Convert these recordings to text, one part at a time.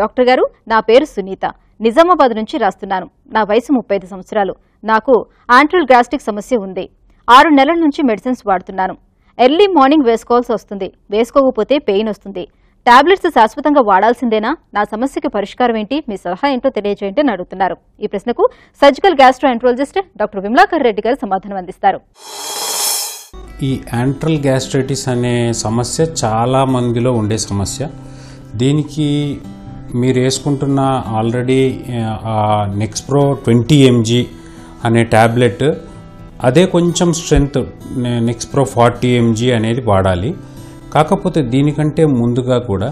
Doctor గారు, నా పేరు సునీత, నిజామాబాద్ నుంచి రాస్తున్నాను. నా వయసు 35 సంవత్సరాలు. నాకు యాంట్రల్ గ్యాస్ట్రిక్ సమస్య ఉంది. 6 నెలల నుంచి మెడిసిన్స్ వాడుతున్నాను. ఎర్లీ మార్నింగ్ వేసుకోవాల్సి వస్తుంది. వేసుకోకపోతే పెయిన్ వస్తుంది. టాబ్లెట్స్ శాశ్వతంగా వాడాల్సిందేనా? నా సమస్యకి పరిష్కారం ఏంటి? మీ సలహా ఏంటో తెలియజేయండి అని అడుగుతున్నారు. ఈ ప్రశ్నకు surgical gastroenterologist doctor Vimalakar Reddy గారు సమాధానం అందిస్తారు. ఈ యాంట్రల్ గ్యాస్ట్రైటిస్ అనే సమస్య చాలా మందిలో ఉండే సమస్య. దీనికి మీరు వేసుకుంటున్న ఆల్రెడీ నెక్స్ప్రో 20 mg అనే ట్యాబ్లెట్, అదే కొంచెం స్ట్రెంగ్త్ నెక్స్ప్రో 40 mg అనేది వాడాలి. కాకపోతే దీనికంటే ముందుగా కూడా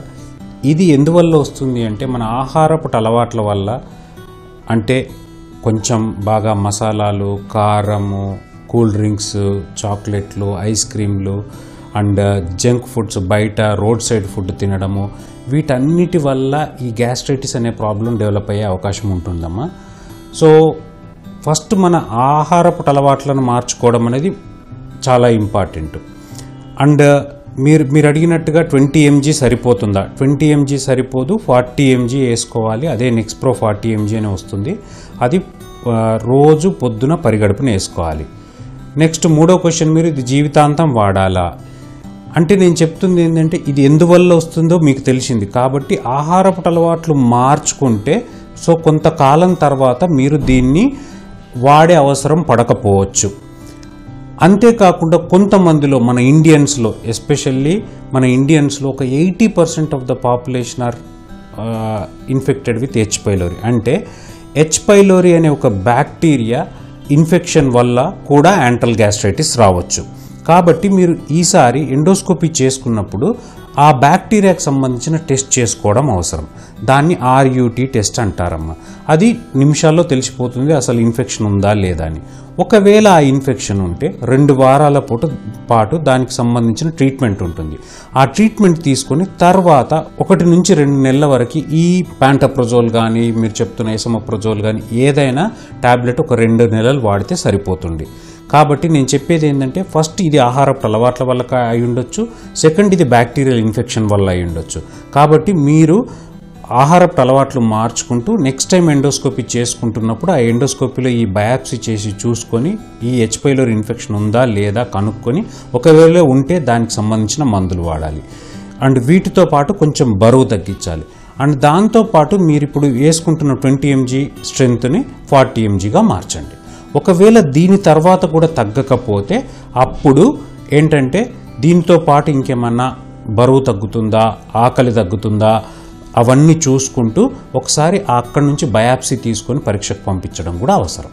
ఇది ఎందువల్ల వస్తుంది అంటే మన ఆహారపు అలవాట్ల వల్ల, అంటే కొంచెం బాగా మసాలాలు, కారము, కూల్ డ్రింక్స్, చాక్లెట్లు, ఐస్ క్రీమ్లు అండ్ జంక్ ఫుడ్స్, బయట రోడ్ సైడ్ ఫుడ్ తినడము, వీటన్నిటి వల్ల ఈ గ్యాస్ట్రైటిస్ అనే ప్రాబ్లం డెవలప్ అయ్యే అవకాశం ఉంటుందమ్మా. సో ఫస్ట్ మన ఆహారపు అలవాట్లను మార్చుకోవడం అనేది చాలా ఇంపార్టెంట్. అండ్ మీరు అడిగినట్టుగా 20 mg సరిపోతుందా? 20 mg సరిపోదు, 40 mg వేసుకోవాలి. అదే నెక్స్ప్రో 40 mg అని వస్తుంది. అది రోజు పొద్దున పరిగడుపున వేసుకోవాలి. నెక్స్ట్ మూడో క్వశ్చన్, మీరు ఇది జీవితాంతం వాడాలా అంటే నేను చెప్తుంది ఏంటంటే ఇది ఎందువల్ల వస్తుందో మీకు తెలిసింది కాబట్టి ఆహారపు అలవాట్లు మార్చుకుంటే సో కొంతకాలం తర్వాత మీరు దీన్ని వాడే అవసరం పడకపోవచ్చు. అంతేకాకుండా కొంతమందిలో మన ఇండియన్స్లో, ఎస్పెషల్లీ మన ఇండియన్స్లో ఒక 80% of the population are infected with H. pylori. అంటే H. pylori అనే ఒక బ్యాక్టీరియా ఇన్ఫెక్షన్ వల్ల కూడా యాంట్రల్ గ్యాస్ట్రైటిస్ రావచ్చు. కాబట్టి మీరు ఈసారి ఎండోస్కోపీ చేసుకున్నప్పుడు ఆ బ్యాక్టీరియాకి సంబంధించిన టెస్ట్ చేసుకోవడం అవసరం. దాన్ని RUT టెస్ట్ అంటారమ్మా. అది నిమిషాల్లో తెలిసిపోతుంది అసలు ఇన్ఫెక్షన్ ఉందా లేదా అని. ఒకవేళ ఆ ఇన్ఫెక్షన్ ఉంటే 2 వారాల పాటు దానికి సంబంధించిన ట్రీట్మెంట్ ఉంటుంది. ఆ ట్రీట్మెంట్ తీసుకొని తర్వాత 1 నుంచి 2 నెలల వరకు ఈ ప్యాంటప్రజోల్ కానీ, మీరు చెప్తున్న ఎసమప్రజోల్ కానీ ఏదైనా టాబ్లెట్ ఒక 2 నెలలు వాడితే సరిపోతుంది. కాబట్టి నేను చెప్పేది ఏంటంటే ఫస్ట్ ఇది ఆహారపు అలవాట్ల వల్ల అయి ఉండొచ్చు, సెకండ్ ఇది బ్యాక్టీరియల్ ఇన్ఫెక్షన్ వల్ల అయి ఉండొచ్చు. కాబట్టి మీరు ఆహారపు అలవాట్లు మార్చుకుంటూ నెక్స్ట్ టైం ఎండోస్కోపీ చేసుకుంటున్నప్పుడు ఆ ఎండోస్కోపీలో ఈ బయాప్సీ చేసి చూసుకొని ఈ H. pylori ఇన్ఫెక్షన్ ఉందా లేదా కనుక్కొని, ఒకవేళ ఉంటే దానికి సంబంధించిన మందులు వాడాలి. అండ్ వీటితో పాటు కొంచెం బరువు తగ్గించాలి. అండ్ దాంతోపాటు మీరు ఇప్పుడు వేసుకుంటున్న 20 mg స్ట్రెంగ్త్ని 40 mgగా మార్చండి. ఒకవేళ దీని తర్వాత కూడా తగ్గకపోతే అప్పుడు ఏంటంటే దీంతో పాటు ఇంకేమన్నా బరువు తగ్గుతుందా, ఆకలి తగ్గుతుందా అవన్నీ చూసుకుంటూ ఒకసారి అక్కడి నుంచి బయాప్సీ తీసుకొని పరీక్షకు పంపించడం కూడా అవసరం.